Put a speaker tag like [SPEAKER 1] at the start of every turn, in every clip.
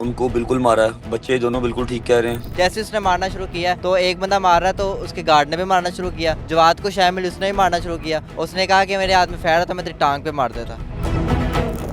[SPEAKER 1] उनको बिल्कुल मारा, बच्चे दोनों बिल्कुल ठीक कह रहे हैं।
[SPEAKER 2] जैसे उसने मारना शुरू किया तो एक बंदा मार रहा तो उसके गार्ड ने भी मारना शुरू किया, जवाद को शामिल उसने भी मारना शुरू किया। उसने कहा कि मेरे हाथ में फैर है तो मैं तेरी टांग पे मार देता।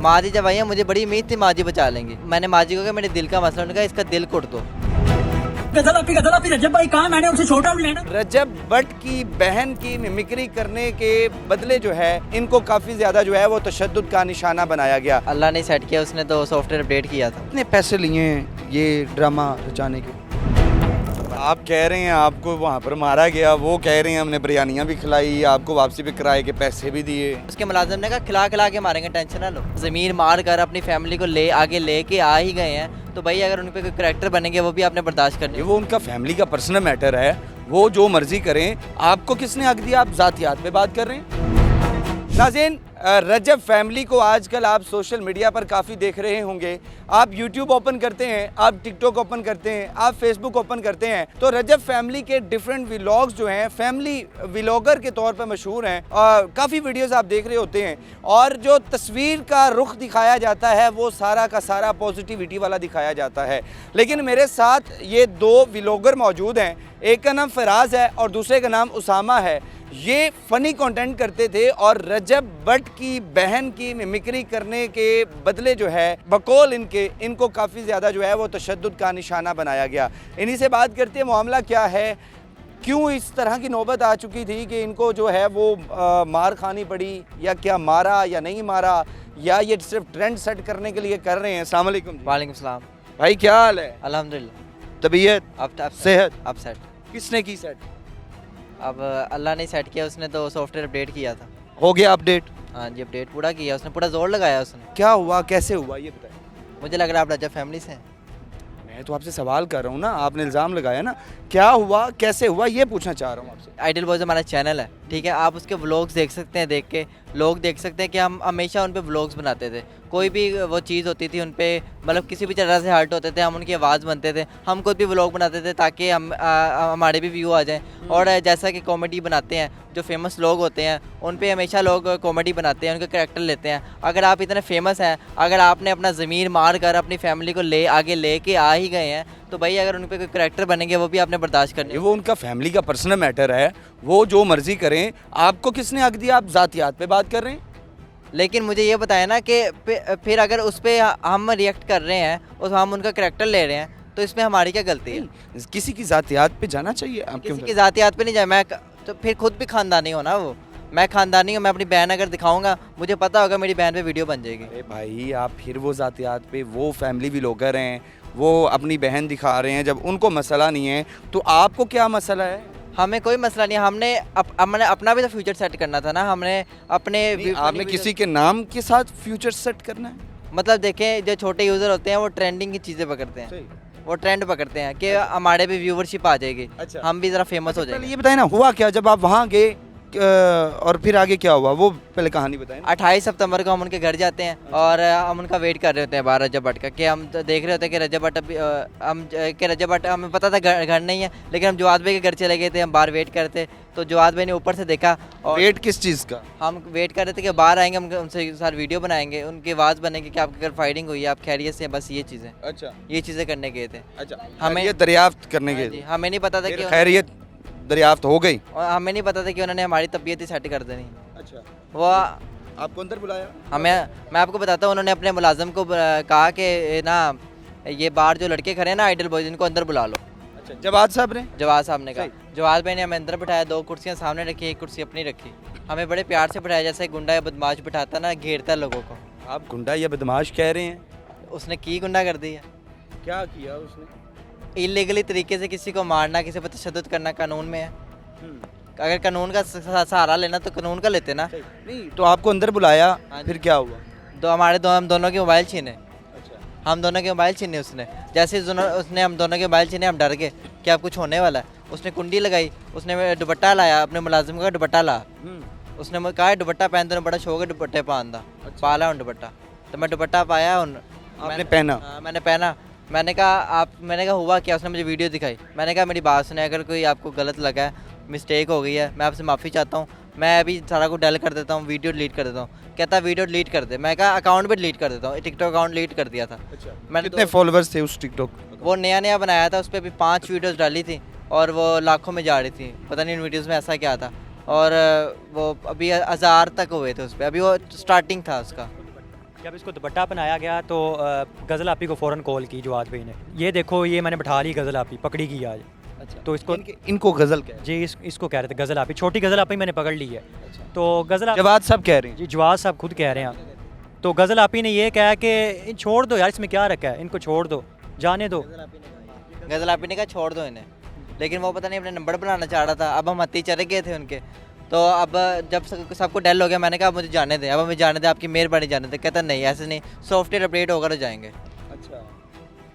[SPEAKER 2] माँ जी जब आई मुझे बड़ी उम्मीद थी माँ जी बचा लेंगी। मैंने माँ जी को कहा मेरे दिल का मसला, उन्होंने कहा इसका दिल कुट दो।
[SPEAKER 3] गजल रजब भाई कहाँ, मैंने उनसे छोटा भी लेना।
[SPEAKER 4] रजब भट्ट की बहन की मिमिक्री करने के बदले जो है इनको काफ़ी ज़्यादा जो है वो तशद्दुद का निशाना बनाया गया।
[SPEAKER 2] अल्लाह ने सेट किया, उसने तो सॉफ्टवेयर अपडेट किया था।
[SPEAKER 4] कितने पैसे लिए हैं ये ड्रामा रचाने के? आप कह रहे हैं आपको वहाँ पर मारा गया, वो कह रहे हैं हमने बिरयानियाँ भी खिलाई, आपको वापसी पे किराए के पैसे भी दिए।
[SPEAKER 2] उसके मुलाजिम ने कहा खिला खिला के मारेंगे, टेंशन ना लो। ज़मीर मार कर अपनी फैमिली को आगे लेके आ ही गए हैं तो भाई अगर उन पे कोई करैक्टर बनेंगे वो भी आपने बर्दाश्त करनी।
[SPEAKER 4] ये वो उनका फैमिली का पर्सनल मैटर है, वो जो मर्जी करें। आपको किसने हक दिया? आप ज़ातियात पे बात कर रहे हैं। नाज़रीन, रजब फैमिली को आजकल आप सोशल मीडिया पर काफ़ी देख रहे होंगे। आप यूट्यूब ओपन करते हैं, आप टिकटॉक ओपन करते हैं, आप फेसबुक ओपन करते हैं तो रजब फैमिली के डिफरेंट व्लॉग्स जो हैं फैमिली व्लॉगर के तौर पर मशहूर हैं। काफ़ी वीडियोस आप देख रहे होते हैं और जो तस्वीर का रुख दिखाया जाता है वो सारा का सारा पॉजिटिविटी वाला दिखाया जाता है। लेकिन मेरे साथ ये दो व्लॉगर मौजूद हैं, एक का नाम फराज है और दूसरे का नाम उसामा है। ये फ़नी कंटेंट करते थे और रजब भट्ट की बहन की मिमिक्री करने के बदले जो है बकौल इनको काफ़ी ज़्यादा जो है वो तशद्दुद का निशाना बनाया गया। इन्हीं से बात करते हैं, मामला क्या है, क्यों इस तरह की नौबत आ चुकी थी कि इनको जो है वो मार खानी पड़ी, या क्या मारा या नहीं मारा, या ये सिर्फ ट्रेंड सेट करने के लिए कर रहे हैं। अस्सलाम वालेकुम।
[SPEAKER 2] वालेकुम सलाम
[SPEAKER 4] भाई, क्या हाल है?
[SPEAKER 2] अल्हम्दुलिल्लाह।
[SPEAKER 4] तबीयत,
[SPEAKER 2] अब
[SPEAKER 4] सेहत?
[SPEAKER 2] अब सेट।
[SPEAKER 4] किसने की सेट?
[SPEAKER 2] अब अल्लाह ने सेट किया, उसने तो सॉफ्टवेयर अपडेट किया था।
[SPEAKER 4] हो गया अपडेट?
[SPEAKER 2] हाँ जी, अपडेट पूरा किया उसने, पूरा जोर लगाया उसने।
[SPEAKER 4] क्या हुआ, कैसे हुआ, ये बताएं।
[SPEAKER 2] मुझे लग रहा है आप रजब फैमिली से हैं।
[SPEAKER 4] मैं तो आपसे सवाल कर रहा हूँ ना, आपने इल्ज़ाम लगाया ना, क्या हुआ कैसे हुआ ये पूछना चाह रहा हूँ आपसे।
[SPEAKER 2] आइडियल बॉयज़ हमारा चैनल है, ठीक है, आप उसके व्लॉग्स देख सकते हैं। देख के लोग देख सकते हैं कि हम हमेशा उन पे व्लॉग्स बनाते थे। कोई भी वो चीज़ होती थी उन पे, मतलब किसी भी तरह से हर्ट होते थे, हम उनकी आवाज़ बनते थे। हम खुद भी व्लॉग बनाते थे ताकि हमारे भी व्यू आ जाएं। और जैसा कि कॉमेडी बनाते हैं, जो फेमस लोग होते हैं उन पे हमेशा लोग कॉमेडी बनाते हैं, उनके करैक्टर लेते हैं। अगर आप इतने फेमस हैं, अगर आपने अपना ज़मीर मार कर अपनी फैमिली को आगे लेके आ ही गए हैं तो भाई अगर उन पे कोई करैक्टर बनेंगे वो भी आपने बर्दाश्त करनी।
[SPEAKER 4] ये वो उनका फैमिली का पर्सनल मैटर है, वो जो मर्जी करें। आपको किसने हक दिया? आप ज़ातियात पे बात कर रहे हैं।
[SPEAKER 2] लेकिन मुझे ये बताया ना कि फिर अगर उस पर हम रिएक्ट कर रहे हैं और हम उनका करैक्टर ले रहे हैं तो इसमें हमारी क्या गलती है?
[SPEAKER 4] किसी की ज़ातियात पे जाना चाहिए? आप
[SPEAKER 2] किसी की ज़ातियात पे नहीं जाए। मैं तो फिर खुद भी खानदानी हो ना, वो मैं खानदानी हूँ। मैं अपनी बहन अगर दिखाऊंगा, मुझे पता होगा मेरी बहन पे वीडियो बन जाएगी।
[SPEAKER 4] अरे भाई, आप फिर वो ज़ातियात पे, वो फैमिली व्लॉगर हैं, वो अपनी बहन दिखा रहे हैं। जब उनको मसला नहीं है तो आपको क्या मसला है?
[SPEAKER 2] हमें कोई मसला नहीं। हमने अपना भी तो फ्यूचर सेट करना था ना। हमने अपने
[SPEAKER 4] आपने किसी के नाम के साथ फ्यूचर सेट करना है?
[SPEAKER 2] मतलब देखें, जो छोटे यूज़र होते हैं वो ट्रेंडिंग की चीज़ें पकड़ते हैं, वो ट्रेंड पकड़ते हैं कि हमारे भी व्यूवरशिप आ जाएगी, हम भी ज़रा फेमस हो जाएंगे।
[SPEAKER 4] ये बताए ना, हुआ क्या जब आप वहाँ गए और फिर आगे क्या हुआ, वो पहले कहानी बताएं।
[SPEAKER 2] 28 सितंबर को हम उनके घर जाते हैं और हम उनका वेट कर रहे होते हैं बाहर रजब भट्ट का, कि हम तो देख रहे होते हैं कि रजब भट्ट रजब भट्ट, हमें पता था घर नहीं है, लेकिन हम जवाद भाई के घर चले गए थे। हम बाहर वेट करते तो जवाद भाई ने ऊपर से देखा। और
[SPEAKER 4] वेट किस चीज़ का?
[SPEAKER 2] हम वेट कर रहे थे कि बाहर आएंगे, हम उनसे सारी वीडियो बनाएंगे, उनकी आवाज़ बनेगी कि आपके घर फाइटिंग हुई है, आप खैरियत से हैं, बस ये चीज़ें।
[SPEAKER 4] अच्छा,
[SPEAKER 2] ये चीज़ें करने गए थे।
[SPEAKER 4] अच्छा,
[SPEAKER 2] हमें
[SPEAKER 4] ये दरियाफ्त करने
[SPEAKER 2] हाँ
[SPEAKER 4] के
[SPEAKER 2] जी, हमें नहीं पता था कि
[SPEAKER 4] खैरियत दरियाफ्त हो गई।
[SPEAKER 2] और हमें नहीं पता था कि उन्होंने हमारी तबीयत ही सेट कर देनी।
[SPEAKER 4] अच्छा,
[SPEAKER 2] वो
[SPEAKER 4] आपको अंदर बुलाया?
[SPEAKER 2] मैं आपको बताता हूँ, उन्होंने अपने मुलाजिम को कहा कि ना ये बाहर जो लड़के खड़े हैं ना आइडियल बॉयज़, इनको अंदर बुला लो।
[SPEAKER 4] अच्छा, जवाद साहब ने?
[SPEAKER 2] जवाद साहब ने कहा। जवाद भाई ने हमें अंदर बिठाया, 2 कुर्सियाँ सामने रखी, 1 कुर्सी अपनी रखी। हमें बड़े प्यार से बिठाया, जैसे गुंडा या बदमाश बिठाता ना, घेरता लोगों को।
[SPEAKER 4] आप गुंडा या बदमाश कह रहे हैं?
[SPEAKER 2] उसने की गुंडा कर दी है।
[SPEAKER 4] क्या किया उसने?
[SPEAKER 2] इलीगली तरीके से किसी को मारना, किसी पर तशद्दुद करना कानून में है। अगर कानून का सहारा लेना तो कानून का लेते ना।
[SPEAKER 4] नहीं तो आपको अंदर बुलाया, फिर क्या हुआ?
[SPEAKER 2] हम दोनों के मोबाइल छीने।
[SPEAKER 4] अच्छा,
[SPEAKER 2] हम दोनों के मोबाइल छीने उसने। जैसे उसने हम दोनों के मोबाइल छीने, हम डर गए कि अब कुछ होने वाला है। उसने कुंडी लगाई, उसने दुपट्टा लाया, अपने मुलाजिम का दुपट्टा ला। उसने कहा दुपट्टा पहन दो, बड़ा शौक है दुपट्टे पहन दा। पाला उन दुपट्टा, तो मैं दुपट्टा पाया।
[SPEAKER 4] आपने पहना?
[SPEAKER 2] मैंने पहना। मैंने कहा हुआ क्या? उसने मुझे वीडियो दिखाई। मैंने कहा मेरी बात सुने, अगर कोई आपको गलत लगा है, मिस्टेक हो गई है, मैं आपसे माफ़ी चाहता हूँ, मैं अभी सारा कुछ डेल कर देता हूँ, वीडियो डिलीट कर देता हूँ। कहता वीडियो डिलीट कर दे, मैं कहा अकाउंट भी डिलीट कर देता हूँ। टिकटॉक अकाउंट डिलीट कर दिया था मैंने।
[SPEAKER 4] कितने फॉलोअर्स थे उस टिकटॉक?
[SPEAKER 2] वो नया बनाया था, उस पर अभी 5 वीडियोस डाली थी और वो लाखों में जा रही थी। पता नहीं उन वीडियोस में ऐसा क्या था। और वो अभी 1000 तक हुए थे उस पर, अभी वो स्टार्टिंग था उसका।
[SPEAKER 5] जब इसको दुपट्टा पहनाया गया तो गज़ल आपी को फ़ौरन कॉल की जवाद भाई ने, ये देखो ये मैंने बैठा ली गज़ल आपी, पकड़ी की आज।
[SPEAKER 4] अच्छा,
[SPEAKER 5] तो इसको
[SPEAKER 4] इनको गजल क्या है?
[SPEAKER 5] जी इसको कह रहे थे गज़ल आपी, छोटी गज़ल आपी मैंने पकड़ ली है। तो गज़ल
[SPEAKER 4] जवाद सब कह रहे हैं।
[SPEAKER 5] जी जवाद साहब खुद कह रहे हैं। तो गज़ल आपी ने ये कहा कि छोड़ दो यार, इसमें क्या रखा है, इनको छोड़ दो, जाने दो।
[SPEAKER 2] गज़ल आपी ने कहा छोड़ दो इन्हें, लेकिन वो पता नहीं अपने नंबर बनाना चाह रहा था। अब हम हत्ती चले गए थे उनके, तो अब जब सबको डेल हो गया, मैंने कहा मुझे जाने दें, अब हमें जाने दें, आपकी मेहरबानी जाने दें। कहता नहीं ऐसे नहीं, सॉफ्टवेयर अपडेट होगा तो जाएंगे।
[SPEAKER 4] अच्छा,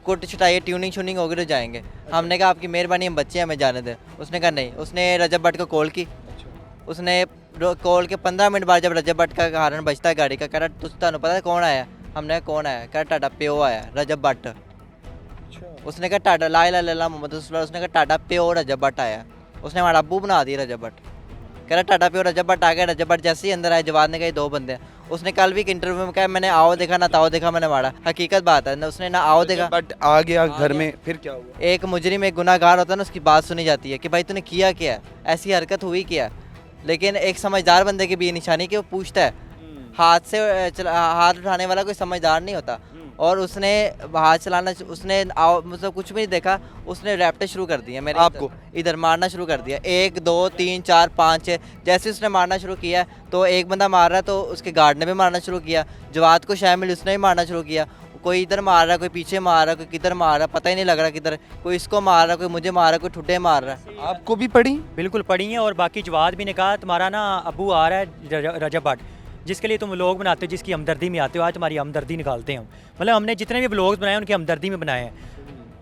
[SPEAKER 2] कुट छुटाइए, ट्यूनिंग होगी तो जाएंगे। हमने कहा आपकी मेहरबानी, हम बच्चे हैं, हमें जाने दें। उसने कहा नहीं। उसने रजब भट्ट को कॉल की। उसने कॉल के 15 मिनट बाद जब रजब भट्ट का हारन बजता है गाड़ी का, कह रहा तुझे पता है कौन आया? हमने कहा कौन आया? कह रहा टाटा प्यो आया, रजब भट्ट। उसने कहा टाटा ला इलाहा इल्लल्लाह मोहम्मद रसूलुल्लाह। उसने कहा टाटा प्यो रजब भट्ट आया। उसने हमारा अब्बू बना दिया रजब भट्ट। कह रहा टाटा प्यो रजब भट्ट आ गया। रजब भट्ट जैसे ही अंदर आए, जवाद ने कहा 2 बंदे हैं। उसने कल भी एक इंटरव्यू में कहा मैंने आओ देखा ना ताओ देखा, मैंने मारा। हकीकत बात है, उसने ना आओ देखा।
[SPEAKER 4] बट आ गया घर में, फिर क्या हुआ?
[SPEAKER 2] एक मुजरिम, एक गुनाहगार होता है ना, उसकी बात सुनी जाती है कि भाई तूने किया क्या, ऐसी हरकत हुई क्या। लेकिन एक समझदार बंदे की भी ये निशानी कि वो पूछता है। हाथ उठाने वाला कोई समझदार नहीं होता। और उसने हाथ चलाना, उसने मतलब कुछ भी नहीं देखा, उसने रैप्टे शुरू कर दिया मेरे
[SPEAKER 4] आपको?
[SPEAKER 2] इधर मारना शुरू कर दिया। 1 2 3 4 5 6 जैसे उसने मारना शुरू किया, तो एक बंदा मार रहा है तो उसके गार्ड ने भी मारना शुरू किया। जवाद को शामिल उसने भी मारना शुरू किया। कोई इधर मार रहा है, कोई पीछे मार रहा है, कोई किधर मार रहा है, पता ही नहीं लग रहा किधर। कोई इसको मार रहा है, कोई मुझे मार रहा है, कोई ठुड्डे मार रहा है।
[SPEAKER 4] आपको भी पड़ी?
[SPEAKER 5] बिल्कुल पढ़ी हैं। और बाकी जवाद भी ने कहा तुम्हारा ना अबू आ रहा है रजब भट्ट, जिसके लिए तुम व्लॉग बनाते हो, जिसकी हमदर्दी में आते हो, आज तुम्हारी हमदर्दी निकालते हैं हम। मतलब हमने जितने भी व्लॉग्स बनाए उनकी हमदर्दी में बनाए हैं,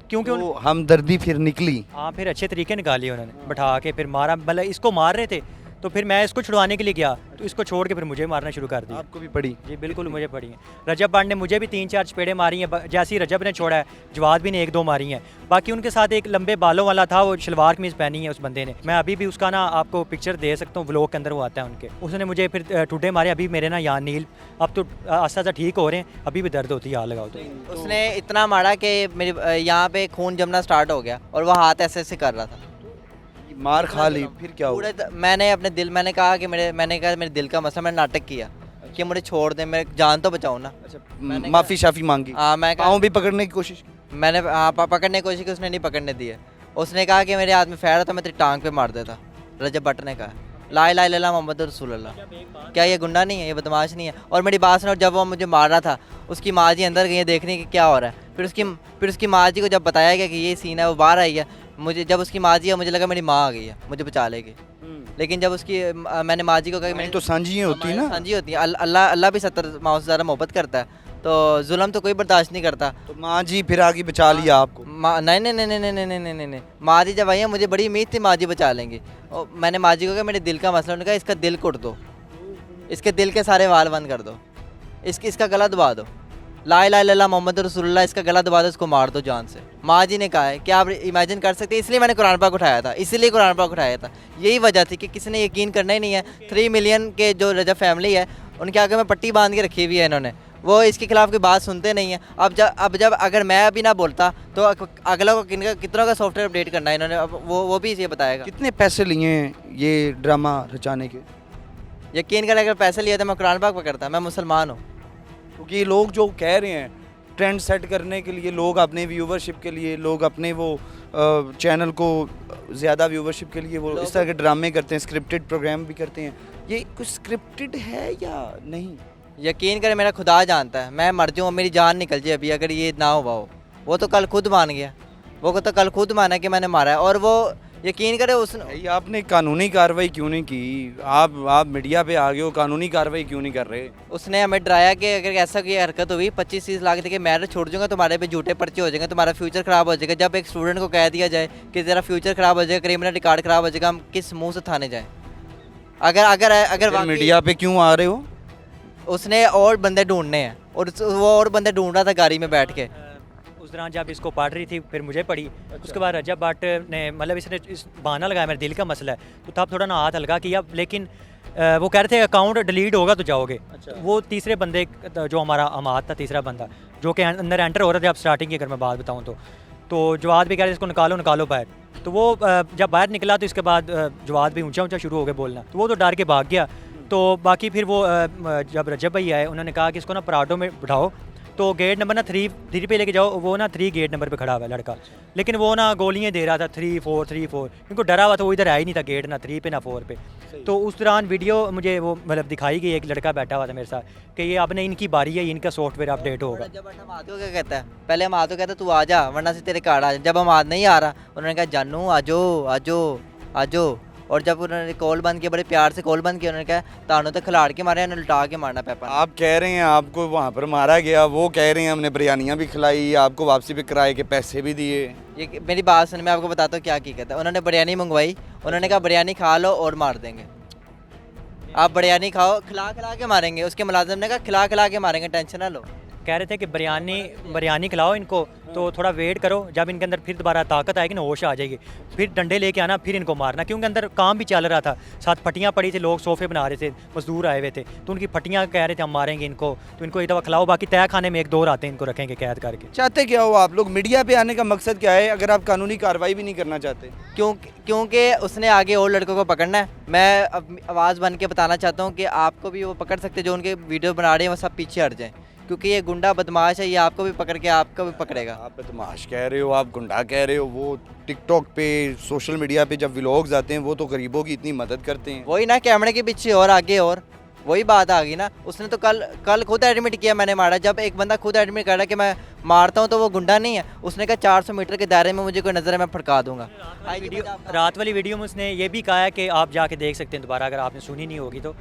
[SPEAKER 5] क्योंकि
[SPEAKER 4] तो हमदर्दी फिर निकली।
[SPEAKER 5] हाँ फिर अच्छे तरीके निकाली उन्होंने, बैठा के फिर मारा। मतलब इसको मार रहे थे तो फिर मैं इसको छुड़वाने के लिए गया, तो इसको छोड़ के फिर मुझे मारना शुरू कर दिया।
[SPEAKER 4] आपको भी पड़ी?
[SPEAKER 5] जी बिल्कुल मुझे पड़ी हैं। रजब भट्ट ने मुझे भी 3-4 चपेड़े मारी हैं, जैसे ही रजब ने छोड़ा है जवाद भी ने 1-2 मारी हैं। बाकी उनके साथ एक लंबे बालों वाला था, वो शलवार कमीज़ पहनी है उस बंदे ने। मैं अभी भी उसका ना आपको पिक्चर दे सकता हूँ, व्लॉग के अंदर वो आता है उनके। उसने मुझे फिर ठुड्डे मारे। अभी मेरे ना यहाँ नील अब तो आस्ता आस्ता ठीक हो रहे हैं, अभी भी दर्द होती है हाथ लगाओ तो।
[SPEAKER 2] उसने इतना मारा कि मेरे यहाँ पे खून जमना स्टार्ट हो गया और वह हाथ ऐसे ऐसे कर रहा था।
[SPEAKER 4] मार खा ली, फिर क्या हुआ?
[SPEAKER 2] मैंने अपने दिल, मैंने कहा मेरे दिल का मसला, मैंने नाटक किया कि मुझे छोड़ दे, मेरे जान तो बचाओ ना।
[SPEAKER 4] अच्छा, माफी शाफी मांगी?
[SPEAKER 2] हाँ मैं
[SPEAKER 4] पाँव भी पकड़ने की कोशिश की?
[SPEAKER 2] मैंने पकड़ने की कोशिश की, उसने नहीं पकड़ने दी है। उसने कहा कि मेरे हाथ में फैर होता मैं तेरी टांग पे मार देता। रजब भट्ट ने कहा ला इलाहा इल्लल्लाह मोहम्मद रसूलुल्लाह। क्या ये गुंडा नहीं है, ये बदमाश नहीं है? और मेरी बात सुनो, जब वो मुझे मार रहा था उसकी माँ जी अंदर गई है देखने की क्या हो रहा है। फिर उसकी माँ जी को जब बताया गया कि ये सीन है, वो बाहर आई है। मुझे जब उसकी माँ जी है, मुझे लगा मेरी माँ आ गई है, मुझे बचा लेगी। लेकिन जब उसकी मैंने माँ जी को कहा कि
[SPEAKER 4] नहीं तो सांझियाँ होती है ना?
[SPEAKER 2] सांझी होती है। अल्लाह भी 70 माओ से ज़्यादा मोहब्बत करता है, तो जुल्म तो कोई बर्दाश्त नहीं करता।
[SPEAKER 4] तो माँ जी फिर आगे बचा लिया आपको?
[SPEAKER 2] नहीं नहीं नहीं नहीं नहीं नहीं नहीं नहीं नहीं, माँ जी जब आई है मुझे बड़ी उम्मीद थी माँ जी बचा लेंगी। और मैंने माँ जी को कहा मेरे दिल का मसला, उन्होंने कहा इसका दिल कुट दो, इसके दिल के सारे वाल बंद कर दो, इसका गला दबा दो, ला इलाहा इल्लल्लाह मोहम्मद रसूलुल्लाह, इसका गला दबा दो, इसको मार दो जान से। माँ जी ने कहा है कि आप इमेजिन कर सकते हैं, इसलिए मैंने कुरान पाक उठाया था, इसलिए कुरान पाक उठाया था। यही वजह थी कि किसी ने यकीन करना ही नहीं है। 3 मिलियन के जो रजब फैमिली है उनके आगे में पट्टी बांध के रखी हुई है इन्होंने, वो इसके खिलाफ कोई बात सुनते नहीं है। अब जब अगर मैं अभी ना बोलता तो अगला को कितनों का सॉफ्टवेयर अपडेट करना है इन्होंने, अब वो भी ये बताएगा।
[SPEAKER 4] कितने पैसे लिए हैं ये ड्रामा रचाने के?
[SPEAKER 2] यकीन कर, अगर पैसे लिए तो मैं कुरान पाक पकड़ता, मैं मुसलमान हूँ।
[SPEAKER 4] क्योंकि ये लोग जो कह रहे हैं ट्रेंड सेट करने के लिए, लोग अपने व्यूवरशिप के लिए, लोग अपने वो चैनल को ज़्यादा व्यूवरशिप के लिए वो इस तरह के ड्रामे करते हैं, स्क्रिप्टेड प्रोग्राम भी करते हैं। ये कुछ स्क्रिप्टेड है या नहीं?
[SPEAKER 2] यकीन करें मेरा खुदा जानता है, मैं मर जाऊँ मेरी जान निकल जाए अभी अगर ये ना हुआ हो। वो तो कल खुद मान गया, वो तो कल खुद माना कि मैंने मारा है। और वो यकीन करे
[SPEAKER 4] भाई आपने कानूनी कार्रवाई क्यों नहीं की? आप मीडिया पे आ गए हो, कानूनी कार्रवाई क्यों नहीं कर रहे?
[SPEAKER 2] उसने हमें डराया कि अगर ऐसा कोई हरकत हुई 25-30 लाख दे के मैं छोड़ दूंगा, तुम्हारे पे झूठे पर्चे हो जाएंगे, तुम्हारा फ्यूचर ख़राब हो जाएगा। जब एक स्टूडेंट को कह दिया जाए कि तेरा फ्यूचर ख़राब हो जाएगा, क्रिमिनल रिकॉर्ड ख़राब हो जाएगा, हम किस मुँह से थाने जाएँ? अगर
[SPEAKER 4] मीडिया पे क्यों आ रहे हो?
[SPEAKER 5] उसने और बंदे ढूंढने हैं और वो और बंदे ढूंढ रहा था गाड़ी में बैठ के। उस दौरान जब इसको पढ़ रही थी फिर मुझे पड़ी। उसके बाद रजब भट्ट ने मतलब इसने इस बहाना लगाया मेरे दिल का मसला है, तो तब थोड़ा ना हाथ हल्का किया, लेकिन वो कह रहे थे अकाउंट डिलीट होगा तो जाओगे। वो तीसरे बंदे जो हमारा अमाद था, तीसरा बंदा जो कि अंदर एंटर हो रहे थे, अब स्टार्टिंग की अगर मैं बात बताऊँ तो जवाद भी कह रहे थे इसको निकालो निकालो बाहर। तो वो जब बाहर निकला तो इसके बाद जवाद भी ऊंचा ऊंचा शुरू हो गया बोलना, तो वो तो डर के भाग गया। तो बाकी फिर वो जब रजब भाई आए उन्होंने कहा कि इसको ना पराठों में बिठाओ, तो गेट नंबर ना 3 पे लेके जाओ। वो ना 3 गेट नंबर पे खड़ा हुआ है लड़का, लेकिन वो ना गोलियां दे रहा था 3 4 क्योंकि डरा हुआ था, वो इधर आया ही नहीं था गेट ना 3 पे ना 4 पे। तो उस दौरान वीडियो मुझे वो मतलब दिखाई गई, एक लड़का बैठा हुआ था मेरे साथ कि ये अब ना इनकी बारी है, इनका सॉफ्टवेयर अपडेट होगा।
[SPEAKER 2] जब अहमद को क्या कहता है, पहले अहमद को कहता है तू आ जा वरना से तेरे कार्ड आ जा। जब अहमद नहीं आ रहा उन्होंने कहा जानू आजो आजो आजो। और जब उन्होंने कॉल बंद किया, बड़े प्यार से कॉल बंद किया, उन्होंने कहा तानू तो खिलाड़ के मारे, उन्होंने लुटा के मारना पेपर।
[SPEAKER 4] आप कह रहे हैं आपको वहाँ पर मारा गया, वो कह रहे हैं हमने बिरयानियाँ भी खिलाई, आपको वापसी पे किराए के पैसे भी दिए।
[SPEAKER 2] ये मेरी बात सुन, मैं आपको बताता हूँ क्या हकीकत है। उन्होंने बिरयानी मंगवाई, उन्होंने कहा बिरयानी खा लो और मार देंगे। आप बिरयानी खाओ, खिला खिला के मारेंगे। उसके मुलाजिम ने कहा खिला खिला के मारेंगे, टेंशन ना लो।
[SPEAKER 5] कह रहे थे कि बिरयानी खिलाओ इनको, तो थोड़ा वेट करो, जब इनके अंदर फिर दोबारा ताकत आएगी ना, होश आ जाएगी, फिर डंडे लेके आना, फिर इनको मारना। क्योंकि अंदर काम भी चल रहा था, साथ फटियाँ पड़ी थी, लोग सोफे बना रहे थे, मजदूर आए हुए थे, तो उनकी फटियाँ कह रहे थे हम मारेंगे इनको, तो इनको एक दफ़ा खिलाओ, बाकी तय खाने में 1-2 रातें इनको रखेंगे कैद करके।
[SPEAKER 4] चाहते क्या हो आप लोग? मीडिया पे आने का मकसद क्या है अगर आप कानूनी कार्रवाई भी नहीं करना चाहते?
[SPEAKER 2] क्योंकि उसने आगे और लड़कों को पकड़ना है। मैं अब आवाज़ बन के बताना चाहता हूँ कि आपको भी वो पकड़ सकते, जो उनके वीडियो बना रहे हैं वो सब पीछे हट जाएँ, क्योंकि ये गुंडा बदमाश है, ये आपको भी पकड़ के आपको भी पकड़ेगा।
[SPEAKER 4] आप बदमाश कह रहे हो, आप गुंडा कह रहे हो। वो टिकटॉक पे, सोशल मीडिया पे जब व्लॉग्स आते हैं वो तो गरीबों की इतनी मदद करते हैं।
[SPEAKER 2] वही ना, कैमरे के पीछे और आगे और वही बात आ गई ना। उसने तो कल खुद एडमिट किया मैंने मारा। जब एक बंदा खुद एडमिट कर रहा है कि मैं मारता हूँ तो वो गुंडा नहीं है। उसने कहा 400 मीटर के दायरे में मुझे कोई नज़र है मैं फड़का दूंगा।
[SPEAKER 5] रात वाली वीडियो में उसने ये भी कहा है कि आप जाके देख सकते हैं दोबारा, अगर आपने सुनी नहीं होगी तो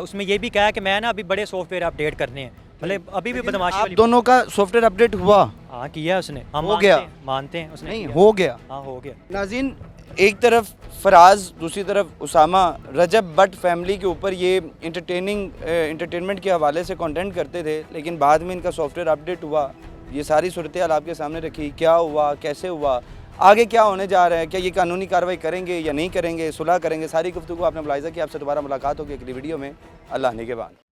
[SPEAKER 5] उसमें ये भी कहा है कि मैं ना अभी बड़े सॉफ्टवेयर अपडेट करने हैं, मतलब अभी भी बदमाशी
[SPEAKER 4] आप दोनों का सॉफ्टवेयर अपडेट हुआ?
[SPEAKER 5] हाँ किया है उसने, हम
[SPEAKER 4] हो गया?
[SPEAKER 5] मानते हैं उसने
[SPEAKER 4] नहीं
[SPEAKER 5] किया।
[SPEAKER 4] हो गया?
[SPEAKER 5] हाँ हो गया।
[SPEAKER 4] नाज़रीन, एक तरफ फराज, दूसरी तरफ उसामा रजब भट्ट फैमिली के ऊपर ये एंटरटेनमेंट के हवाले से कंटेंट करते थे, लेकिन बाद में इनका सॉफ्टवेयर अपडेट हुआ। ये सारी सूरत हाल आपके सामने रखी, क्या हुआ, कैसे हुआ, आगे क्या होने जा रहा है, क्या ये कानूनी कार्रवाई करेंगे या नहीं करेंगे, सुलह करेंगे, सारी गुफ्तगू आपने मुलाहिज़ा की। आपसे दोबारा मुलाकात होगी अगली वीडियो में, अल्लाह ने के बाद।